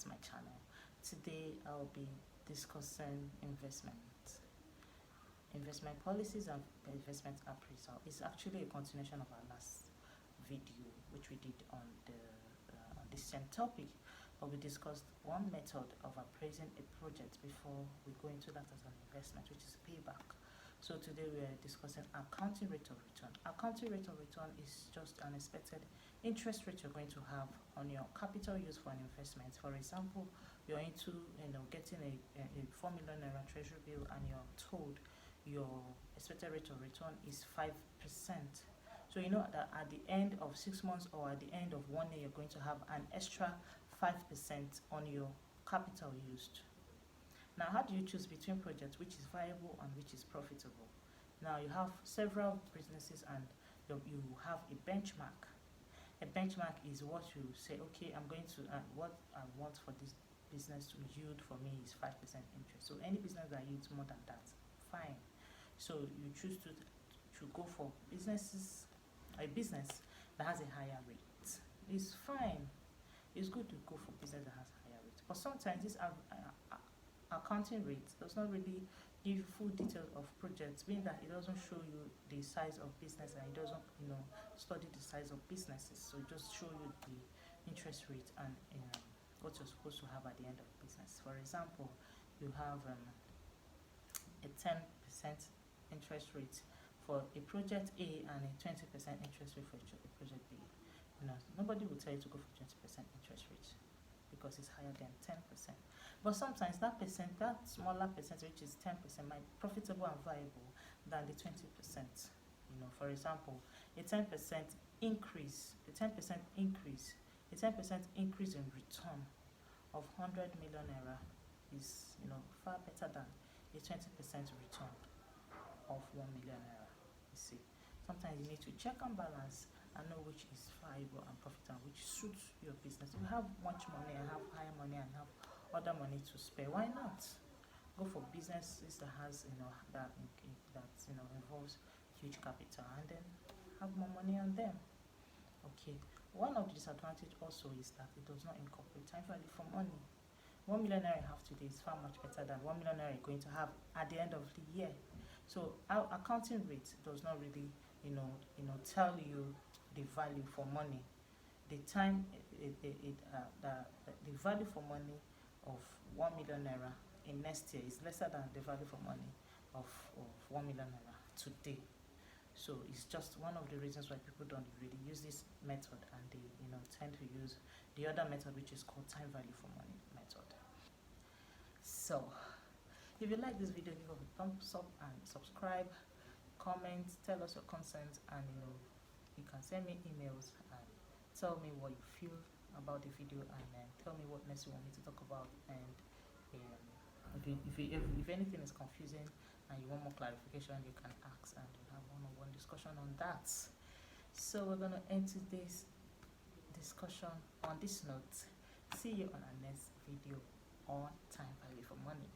to my channel. Today I'll be discussing investment policies and investment appraisal. It's actually a continuation of our last video which we did on the same topic, but we discussed one method of appraising a project before we go into that as an investment, which is payback. So today we are discussing accounting rate of return. Accounting rate of return is just an expected interest rate you're going to have on your capital used for an investment. For example, you're into getting a 4 million naira treasury bill and you're told your expected rate of return is 5%. So you know that at the end of 6 months or at the end of 1 year, you're going to have an extra 5% on your capital used. Now, how do you choose between projects which is viable and which is profitable? Now, you have several businesses and you have a benchmark. A benchmark is what you say, okay, I'm going to, what I want for this business to yield for me is 5% interest. So any business that yields more than that, fine. So you choose to go for a business that has a higher rate. It's fine. It's good to go for business that has a higher rate. But sometimes this accounting rate does not really give you full details of projects, being that it doesn't show you the size of business and it doesn't study the size of businesses. So it just show you the interest rate and what you're supposed to have at the end of business. For example, you have a 10% interest rate for a project A and a 20% interest rate for a project B. Nobody will tell you to go for 20% interest rate because it's higher than 10%. But sometimes that smaller percentage, which is 10%, might be profitable and viable than the 20%. For example, a 10% increase in return of 100 million naira is far better than a 20% return of 1 million naira. You see, sometimes you need to check and balance and know which is viable and profitable, which suits your business. If you have much money and have higher money and have other money to spare, why not go for businesses that has that involves huge capital and then have more money on them? Okay, one of the disadvantages also is that it does not incorporate time value for money. 1 million naira you have today is far much better than 1 million naira you're going to have at the end of the year. So our accounting rate does not really tell you the value for money. The value for money of 1 million naira in next year is lesser than the value for money of 1 million naira today. So it's just one of the reasons why people don't really use this method, and they tend to use the other method, which is called time value for money method. So if you like this video, give us a thumbs up and subscribe, comment, tell us your concerns, and you can send me emails and tell me what you feel about the video, and then tell me what next you want me to talk about. And if anything is confusing and you want more clarification, you can ask and we'll have one-on-one discussion on that. So we're going to end today's discussion on this note. See you on our next video on time value for money.